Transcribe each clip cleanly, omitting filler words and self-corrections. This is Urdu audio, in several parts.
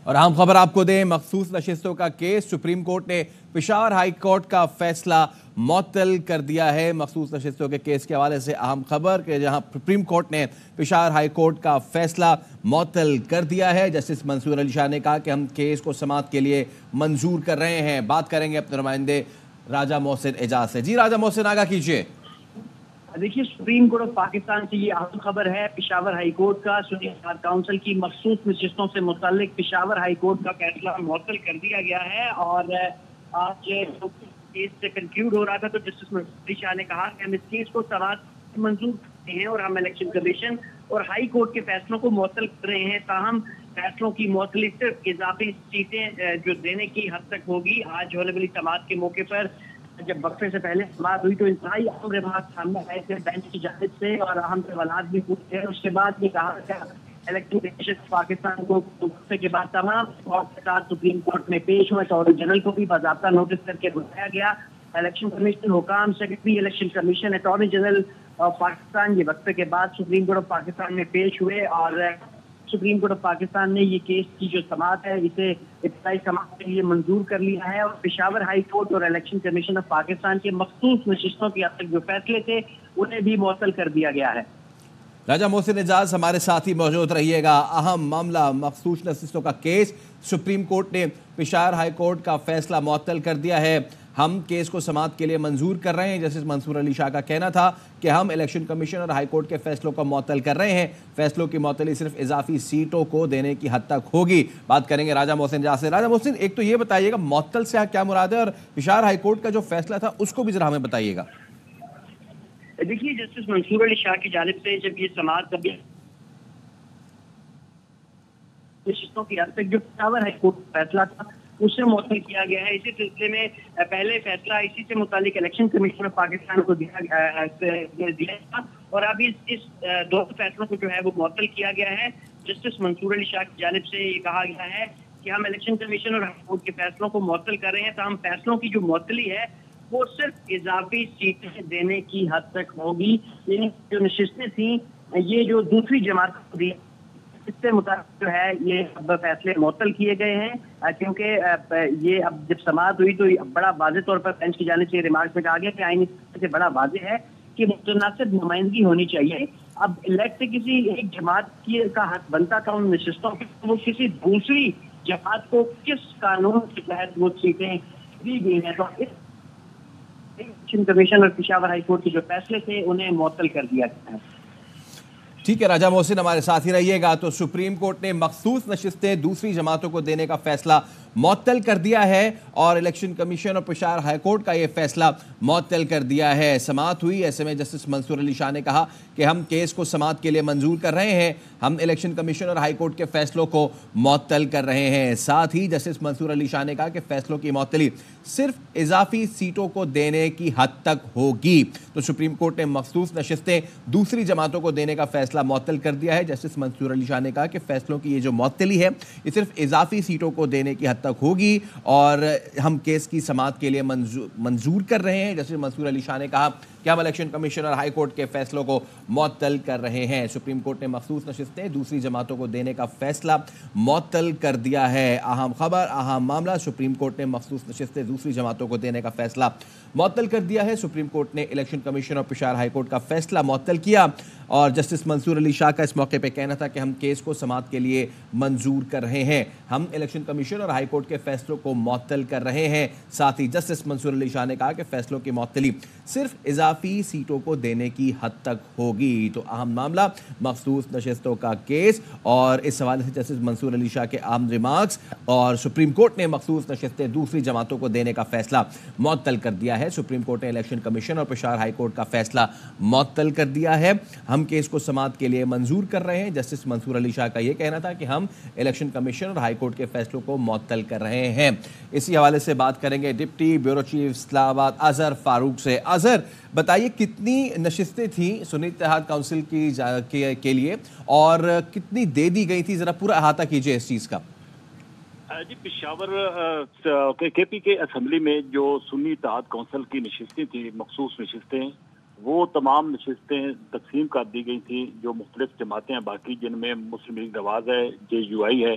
اور اہم خبر آپ کو دیں، مخصوص نشستوں کا کیس سپریم کورٹ نے پشاور ہائی کورٹ کا فیصلہ معطل کر دیا ہے۔ مخصوص نشستوں کے کیس کے حوالے سے اہم خبر کہ جہاں سپریم کورٹ نے پشاور ہائی کورٹ کا فیصلہ معطل کر دیا ہے۔ جسٹس منصور علی شاہ نے کہا کہ ہم کیس کو سماعت کے لیے منظور کر رہے ہیں۔ بات کریں گے اپنے نمائندے راجہ محسن اعجاز سے۔ جی راجہ محسن، آگاہ کیجیے۔ دیکھیے، سپریم کورٹ آف پاکستان سے یہ اہم خبر ہے۔ پشاور ہائی کورٹ کا سنی بار کونسل کی مخصوص نشستوں سے متعلق پشاور ہائی کورٹ کا فیصلہ معطل کر دیا گیا ہے۔ اور آج کیس سے کنکلیوڈ ہو رہا تھا تو جسٹس منصور علی شاہ نے کہا کہ ہم اس کیس کو سماعت منظور کرتے ہیں اور ہم الیکشن کمیشن اور ہائی کورٹ کے فیصلوں کو معطل کر رہے ہیں، تاہم فیصلوں کی معطلی صرف اضافی سیٹیں جو دینے کی حد تک ہوگی۔ آج ہونے والی سماعت کے موقع پر جب وقفے سے پہلے سماعت ہوئی تو انتہائی اہم رپورٹ سامنے آئے تھے بینچ کی جانب سے اور اہم سوالات بھی پوچھے۔ اس کے بعد یہ کہا کہ الیکشن کمیشن پاکستان کو وقفے کے بعد تمام کے ساتھ سپریم کورٹ میں پیش ہوئے۔ اٹارنی جنرل کو بھی باضابطہ نوٹس کر کے بلایا گیا۔ الیکشن کمیشن حکام، secretary election commission, attorney general of Pakistan یہ وقفے کے بعد سپریم کورٹ آف پاکستان میں پیش ہوئے اور سپریم کورٹ آف پاکستان نے یہ کیس کی جو سماعت ہے اسے ابتدائی سماعت کے لیے منظور کر لیا ہے اور پشاور ہائی کورٹ اور الیکشن کمیشن آف پاکستان کے مخصوص نشستوں کی اب تک جو فیصلے تھے انہیں بھی معطل کر دیا گیا ہے۔ راجہ محسن اعجاز ہمارے ساتھ ہی موجود رہیے گا۔ اہم معاملہ مخصوص نشستوں کا کیس سپریم کورٹ نے پشاور ہائی کورٹ کا فیصلہ معطل کر دیا ہے۔ ہم کیس کو سماعت کے لیے منظور کر رہے ہیں۔ جسٹس منصور علی شاہ کا کہنا تھا کہ ہم الیکشن کمیشن اور ہائی کورٹ کے فیصلوں کو معطل کر رہے ہیں۔ فیصلوں کی معطلی صرف اضافی سیٹوں کو دینے کی حد تک ہوگی۔ بات کریں گے راجہ محسن اعجاز سے۔ راجہ محسن، ایک تو یہ بتائیے گا معطل سے کیا مراد ہے، اور پشاور ہائی کورٹ کا جو فیصلہ تھا اس کو بھی ذرا ہمیں بتائیے گا۔ دیکھیے، جسٹس منصور علی شاہ کی جانب سے جب یہ سماعت کبھی نشستوں کی حد تک جو پشاور ہائی کورٹ کا فیصلہ تھا اسے معطل کیا گیا ہے۔ اسی سلسلے میں پہلے فیصلہ اسی سے متعلق الیکشن کمیشن آف پاکستان کو دیا تھا اور اب اس دو فیصلوں کو جو ہے وہ معطل کیا گیا ہے۔ جسٹس منصور علی شاہ کی جانب سے یہ کہا گیا ہے کہ ہم الیکشن کمیشن اور ہائی کورٹ کے فیصلوں کو معطل کر رہے ہیں، تاہم فیصلوں کی جو معطلی ہے وہ صرف اضافی سیٹیں دینے کی حد تک ہوگی۔ یعنی جو نشستیں تھیں یہ جو دوسری جماعت کو دی اس سے مطابق جو ہے یہ اب فیصلے معطل کیے گئے ہیں، کیونکہ یہ اب جب سماعت ہوئی تو بڑا واضح طور پر بینچ کی جانب سے ریمارکس میں کہا گیا کہ آئین سے بڑا واضح ہے کہ متناسب نمائندگی ہونی چاہیے۔ اب الیکٹ سے کسی ایک جماعت کا حق بنتا تھا ان نشستوں کے، وہ کسی دوسری جماعت کو کس قانون کے تحت وہ سیٹیں دی گئی ہیں، تو الیکشن کمیشن اور پشاور ہائی کورٹ کے جو فیصلے تھے انہیں معطل کر دیا گیا ہے۔ ٹھیک ہے راجہ محسن، ہمارے ساتھ ہی رہیے گا۔ تو سپریم کورٹ نے مخصوص نشستیں دوسری جماعتوں کو دینے کا فیصلہ معطل کر دیا ہے اور الیکشن کمیشن اور پشاور ہائی کورٹ کا یہ فیصلہ معطل کر دیا ہے۔ سماعت ہوئی، ایسے میں جسٹس منصور علی شاہ نے کہا کہ ہم کیس کو سماعت کے لیے منظور کر رہے ہیں، ہم الیکشن کمیشن اور ہائی کورٹ کے فیصلوں کو معطل کر رہے ہیں۔ ساتھ ہی جسٹس منصور علی شاہ نے کہا کہ فیصلوں کی معطلی صرف اضافی سیٹوں کو دینے کی حد تک ہوگی۔ تو سپریم کورٹ نے مخصوص نشستیں دوسری جماعتوں کو دینے کا فیصلہ معطل کر دیا ہے۔ جسٹس منصور علی شاہ نے کہا کہ فیصلوں کی یہ جو معطلی ہے یہ صرف اضافی سیٹوں کو دینے کی حد تک ہوگی اور ہم کیس کی سماعت کے لیے منظور کر رہے ہیں۔ جسٹس منصور علی شاہ نے کہا کہ ہم الیکشن کمیشن اور ہائی کورٹ کے فیصلوں کو معطل کر رہے ہیں۔ سپریم کورٹ نے مخصوص نشستیں دوسری جماعتوں کو دینے کا فیصلہ معطل کر دیا ہے۔ اہم خبر، اہم معاملہ، سپریم کورٹ نے مخصوص نشستیں دوسری جماعتوں کو دینے کا فیصلہ معطل کر دیا ہے۔ سپریم کورٹ نے الیکشن کمیشن اور پشاور ہائی کورٹ کا فیصلہ معطل کیا اور جسٹس منصور علی شاہ کا اس موقع پہ کہنا تھا کہ ہم کیس کو سماعت کے لیے منظور کر رہے ہیں، ہم الیکشن کمیشن اور ہائی کورٹ کے فیصلوں کو معطل کر رہے ہیں۔ ساتھ ہی جسٹس منصور علی شاہ نے کہا کہ فیصلوں کی معطلی صرف اضافی سیٹوں کو دینے کی حد تک ہوگی۔ تو اہم معاملہ مخصوص نشستوں کا کیس اور اس حوالے سے جسٹس منصور علی شاہ کے اہم ریمارکس اور سپریم کورٹ نے مخصوص نشستیں دوسری جماعتوں کو دینے کا فیصلہ معطل کر دیا ہے۔ سپریم کورٹ نے الیکشن کمیشن اور پشاور ہائی کورٹ کا فیصلہ معطل کر دیا ہے۔ ہم کیس کو سماعت کے لیے منظور کر رہے ہیں۔ جسٹس منصور علی شاہ کا یہ کہنا تھا کہ ہم الیکشن کمیشن اور ہائی کورٹ کے فیصلوں کو معطل کر رہے ہیں۔ اسی حوالے سے بات کریں گے ڈپٹی بیورو چیف اسلام آباد اظہر فاروق سے۔ اظہر، بتائیے کتنی نشستیں تھیں سنی اتحاد کونسل کے لیے اور کتنی دے دی گئی تھی، ذرا پورا احاطہ کیجیے اس چیز کا۔ جی، پشاور کے پی کے اسمبلی میں جو سنی اتحاد کونسل کی نشستیں تھیں، مخصوص نشستیں، وہ تمام نشستیں تقسیم کر دی گئی تھیں جو مختلف جماعتیں ہیں باقی، جن میں مسلم لیگ نواز ہے، جے یو آئی ہے،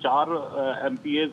4 MPAs